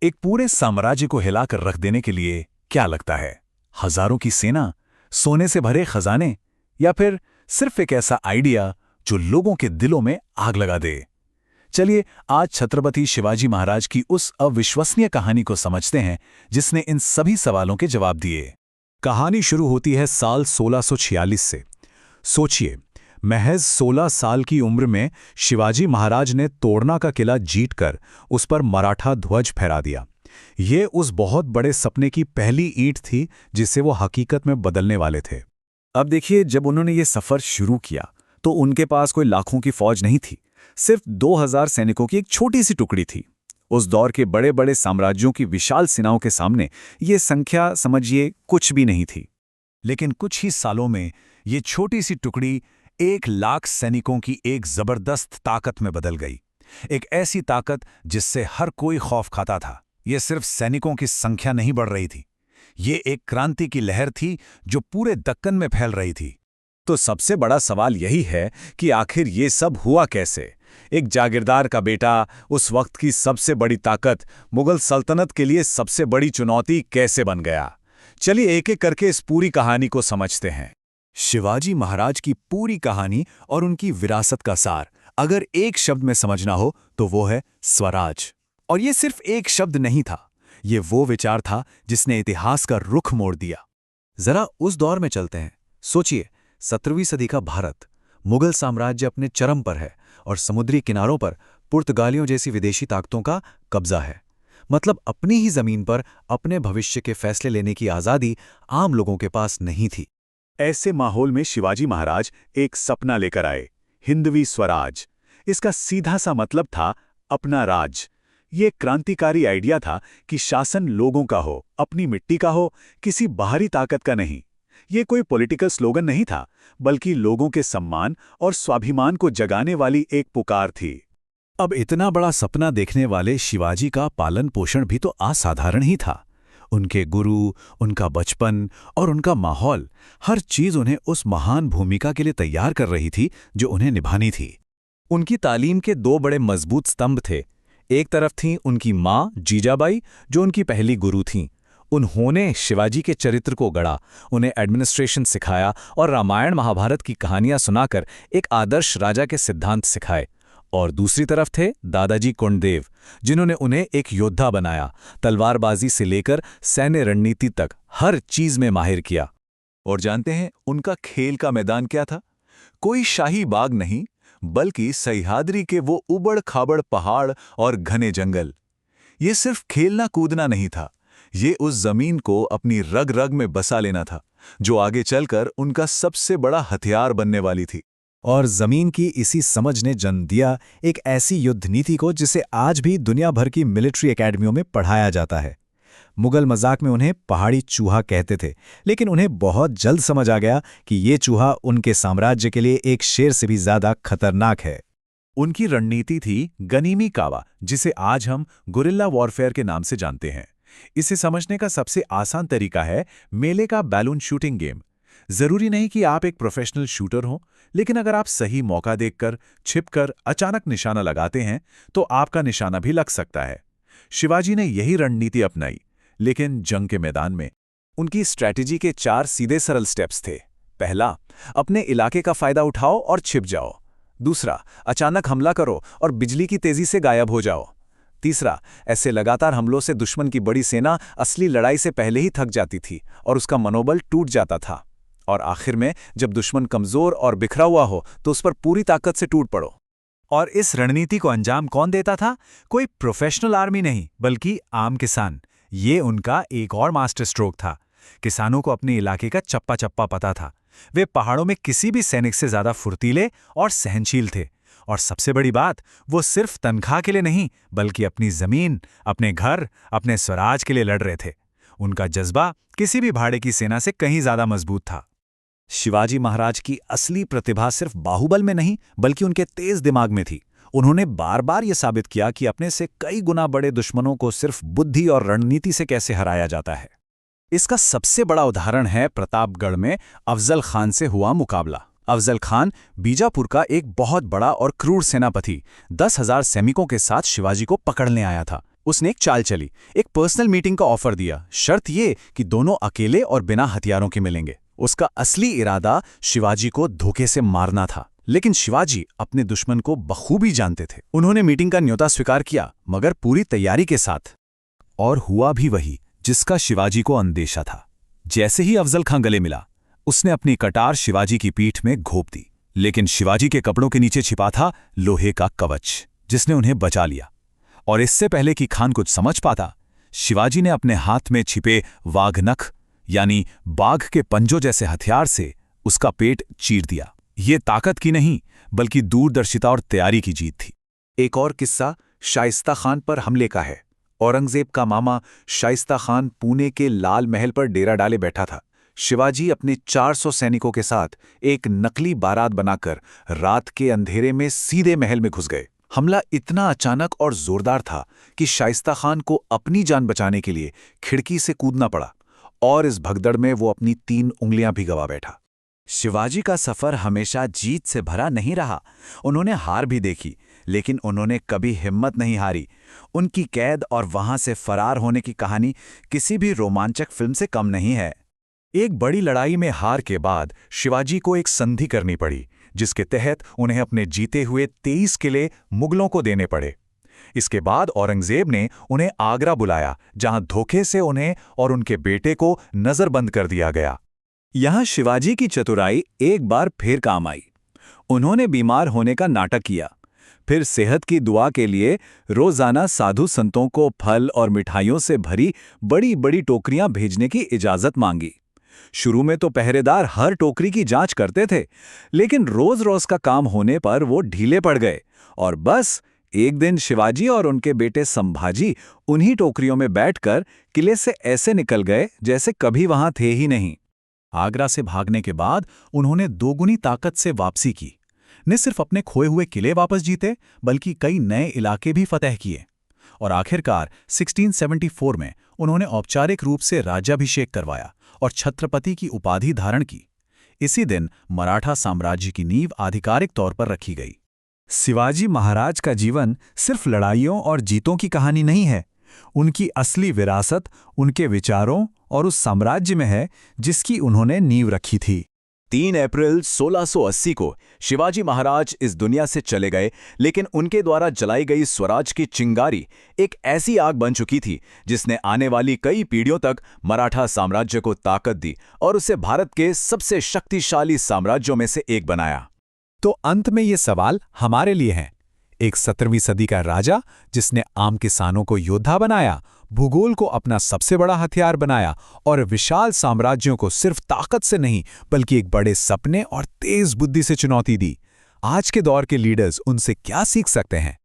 एक पूरे साम्राज्य को हिलाकर रख देने के लिए क्या लगता है? हजारों की सेना, सोने से भरे खजाने, या फिर सिर्फ एक ऐसा आइडिया जो लोगों के दिलों में आग लगा दे? चलिए आज छत्रपति शिवाजी महाराज की उस अविश्वसनीय कहानी को समझते हैं जिसने इन सभी सवालों के जवाब दिए। कहानी शुरू होती है साल 1646 से। सोचिए, महज 16 साल की उम्र में शिवाजी महाराज ने तोड़ना का किला जीतकर उस पर मराठा ध्वज फहरा दिया। ये उस बहुत बड़े सपने की पहली ईंट थी जिसे वो हकीकत में बदलने वाले थे। अब देखिए, जब उन्होंने ये सफ़र शुरू किया तो उनके पास कोई लाखों की फौज नहीं थी, सिर्फ 2000 सैनिकों की एक छोटी सी टुकड़ी थी। उस दौर के बड़े बड़े साम्राज्यों की विशाल सेनाओं के सामने ये संख्या समझिए कुछ भी नहीं थी। लेकिन कुछ ही सालों में ये छोटी सी टुकड़ी 1 लाख सैनिकों की एक जबरदस्त ताकत में बदल गई। एक ऐसी ताकत जिससे हर कोई खौफ खाता था। ये सिर्फ सैनिकों की संख्या नहीं बढ़ रही थी, ये एक क्रांति की लहर थी जो पूरे दक्कन में फैल रही थी। तो सबसे बड़ा सवाल यही है कि आखिर ये सब हुआ कैसे? एक जागीरदार का बेटा, उस वक्त की सबसे बड़ी ताकत, मुगल सल्तनत के लिए सबसे बड़ी चुनौती कैसे बन गया? चलिए एक एक करके इस पूरी कहानी को समझते हैं। शिवाजी महाराज की पूरी कहानी और उनकी विरासत का सार अगर एक शब्द में समझना हो तो वो है स्वराज। और ये सिर्फ एक शब्द नहीं था, ये वो विचार था जिसने इतिहास का रुख मोड़ दिया। जरा उस दौर में चलते हैं। सोचिए, 17वीं सदी का भारत, मुगल साम्राज्य अपने चरम पर है और समुद्री किनारों पर पुर्तगालियों जैसी विदेशी ताकतों का कब्जा है। मतलब अपनी ही जमीन पर अपने भविष्य के फैसले लेने की आज़ादी आम लोगों के पास नहीं थी। ऐसे माहौल में शिवाजी महाराज एक सपना लेकर आए, हिंदवी स्वराज। इसका सीधा सा मतलब था अपना राज। ये क्रांतिकारी आइडिया था कि शासन लोगों का हो, अपनी मिट्टी का हो, किसी बाहरी ताकत का नहीं। ये कोई पॉलिटिकल स्लोगन नहीं था, बल्कि लोगों के सम्मान और स्वाभिमान को जगाने वाली एक पुकार थी। अब इतना बड़ा सपना देखने वाले शिवाजी का पालन पोषण भी तो असाधारण ही था। उनके गुरु, उनका बचपन और उनका माहौल, हर चीज उन्हें उस महान भूमिका के लिए तैयार कर रही थी जो उन्हें निभानी थी। उनकी तालीम के 2 बड़े मजबूत स्तंभ थे। एक तरफ थीं उनकी माँ जीजाबाई, जो उनकी पहली गुरु थीं। उन्होंने शिवाजी के चरित्र को गढ़ा, उन्हें एडमिनिस्ट्रेशन सिखाया और रामायण महाभारत की कहानियां सुनाकर एक आदर्श राजा के सिद्धांत सिखाए। और दूसरी तरफ थे दादाजी कोंडदेव, जिन्होंने उन्हें एक योद्धा बनाया, तलवारबाजी से लेकर सैन्य रणनीति तक हर चीज में माहिर किया। और जानते हैं उनका खेल का मैदान क्या था? कोई शाही बाग नहीं, बल्कि सह्याद्री के वो उबड़ खाबड़ पहाड़ और घने जंगल। ये सिर्फ खेलना कूदना नहीं था, ये उस जमीन को अपनी रग रग में बसा लेना था, जो आगे चलकर उनका सबसे बड़ा हथियार बनने वाली थी। और जमीन की इसी समझ ने जन्म दिया एक ऐसी युद्ध नीति को जिसे आज भी दुनिया भर की मिलिट्री एकेडमियों में पढ़ाया जाता है। मुगल मजाक में उन्हें पहाड़ी चूहा कहते थे, लेकिन उन्हें बहुत जल्द समझ आ गया कि ये चूहा उनके साम्राज्य के लिए एक शेर से भी ज्यादा खतरनाक है। उनकी रणनीति थी गनीमी कावा, जिसे आज हम गुरिल्ला वॉरफेयर के नाम से जानते हैं। इसे समझने का सबसे आसान तरीका है मेले का बैलून शूटिंग गेम। जरूरी नहीं कि आप एक प्रोफेशनल शूटर हो, लेकिन अगर आप सही मौका देखकर, छिपकर अचानक निशाना लगाते हैं तो आपका निशाना भी लग सकता है। शिवाजी ने यही रणनीति अपनाई, लेकिन जंग के मैदान में उनकी स्ट्रैटेजी के 4 सीधे सरल स्टेप्स थे। पहला, अपने इलाके का फायदा उठाओ और छिप जाओ। दूसरा, अचानक हमला करो और बिजली की तेजी से गायब हो जाओ। तीसरा, ऐसे लगातार हमलों से दुश्मन की बड़ी सेना असली लड़ाई से पहले ही थक जाती थी और उसका मनोबल टूट जाता था। और आखिर में, जब दुश्मन कमजोर और बिखरा हुआ हो तो उस पर पूरी ताकत से टूट पड़ो। और इस रणनीति को अंजाम कौन देता था? कोई प्रोफेशनल आर्मी नहीं, बल्कि आम किसान। ये उनका एक और मास्टर स्ट्रोक था। किसानों को अपने इलाके का चप्पा चप्पा पता था। वे पहाड़ों में किसी भी सैनिक से ज्यादा फुर्तीले और सहनशील थे। और सबसे बड़ी बात, वो सिर्फ तनख्वाह के लिए नहीं, बल्कि अपनी जमीन, अपने घर, अपने स्वराज के लिए लड़ रहे थे। उनका जज्बा किसी भी भाड़े की सेना से कहीं ज्यादा मजबूत था। शिवाजी महाराज की असली प्रतिभा सिर्फ बाहुबल में नहीं, बल्कि उनके तेज दिमाग में थी। उन्होंने बार बार यह साबित किया कि अपने से कई गुना बड़े दुश्मनों को सिर्फ बुद्धि और रणनीति से कैसे हराया जाता है। इसका सबसे बड़ा उदाहरण है प्रतापगढ़ में अफजल खान से हुआ मुकाबला। अफजल खान बीजापुर का एक बहुत बड़ा और क्रूर सेनापति 10,000 सैनिकों के साथ शिवाजी को पकड़ने आया था। उसने एक चाल चली, एक पर्सनल मीटिंग का ऑफर दिया, शर्त ये कि दोनों अकेले और बिना हथियारों के मिलेंगे। उसका असली इरादा शिवाजी को धोखे से मारना था, लेकिन शिवाजी अपने दुश्मन को बखूबी जानते थे। उन्होंने मीटिंग का न्योता स्वीकार किया, मगर पूरी तैयारी के साथ। और हुआ भी वही जिसका शिवाजी को अंदेशा था। जैसे ही अफजल खां गले मिला, उसने अपनी कटार शिवाजी की पीठ में घोंप दी, लेकिन शिवाजी के कपड़ों के नीचे छिपा था लोहे का कवच, जिसने उन्हें बचा लिया। और इससे पहले कि खान कुछ समझ पाता, शिवाजी ने अपने हाथ में छिपे वाघनख यानी बाघ के पंजों जैसे हथियार से उसका पेट चीर दिया। ये ताकत की नहीं, बल्कि दूरदर्शिता और तैयारी की जीत थी। एक और किस्सा शाइस्ता खान पर हमले का है। औरंगजेब का मामा शाइस्ता खान पुणे के लाल महल पर डेरा डाले बैठा था। शिवाजी अपने 400 सैनिकों के साथ एक नकली बारात बनाकर रात के अंधेरे में सीधे महल में घुस गए। हमला इतना अचानक और जोरदार था कि शाइस्ता खान को अपनी जान बचाने के लिए खिड़की से कूदना पड़ा, और इस भगदड़ में वो अपनी 3 उंगलियां भी गंवा बैठा। शिवाजी का सफर हमेशा जीत से भरा नहीं रहा। उन्होंने हार भी देखी, लेकिन उन्होंने कभी हिम्मत नहीं हारी। उनकी कैद और वहां से फरार होने की कहानी किसी भी रोमांचक फिल्म से कम नहीं है। एक बड़ी लड़ाई में हार के बाद शिवाजी को एक संधि करनी पड़ी, जिसके तहत उन्हें अपने जीते हुए 23 किले मुगलों को देने पड़े। इसके बाद औरंगजेब ने उन्हें आगरा बुलाया, जहां धोखे से उन्हें और उनके बेटे को नजरबंद कर दिया गया। यहां शिवाजी की चतुराई एक बार फिर काम आई। उन्होंने बीमार होने का नाटक किया, फिर सेहत की दुआ के लिए रोजाना साधु संतों को फल और मिठाइयों से भरी बड़ी बड़ी टोकरियां भेजने की इजाजत मांगी। शुरू में तो पहरेदार हर टोकरी की जांच करते थे, लेकिन रोज रोज का काम होने पर वो ढीले पड़ गए, और बस एक दिन शिवाजी और उनके बेटे संभाजी उन्हीं टोकरियों में बैठकर किले से ऐसे निकल गए जैसे कभी वहां थे ही नहीं। आगरा से भागने के बाद उन्होंने दोगुनी ताकत से वापसी की। न सिर्फ अपने खोए हुए किले वापस जीते, बल्कि कई नए इलाके भी फतह किए। और आखिरकार 1674 में उन्होंने औपचारिक रूप से राज्याभिषेक करवाया और छत्रपति की उपाधि धारण की। इसी दिन मराठा साम्राज्य की नींव आधिकारिक तौर पर रखी गई। शिवाजी महाराज का जीवन सिर्फ लड़ाइयों और जीतों की कहानी नहीं है। उनकी असली विरासत उनके विचारों और उस साम्राज्य में है जिसकी उन्होंने नींव रखी थी। 3 अप्रैल 1680 को शिवाजी महाराज इस दुनिया से चले गए, लेकिन उनके द्वारा जलाई गई स्वराज की चिंगारी एक ऐसी आग बन चुकी थी जिसने आने वाली कई पीढ़ियों तक मराठा साम्राज्य को ताकत दी और उसे भारत के सबसे शक्तिशाली साम्राज्यों में से एक बनाया। तो अंत में ये सवाल हमारे लिए हैं। एक 17वीं सदी का राजा जिसने आम किसानों को योद्धा बनाया, भूगोल को अपना सबसे बड़ा हथियार बनाया और विशाल साम्राज्यों को सिर्फ ताकत से नहीं बल्कि एक बड़े सपने और तेज बुद्धि से चुनौती दी। आज के दौर के लीडर्स उनसे क्या सीख सकते हैं?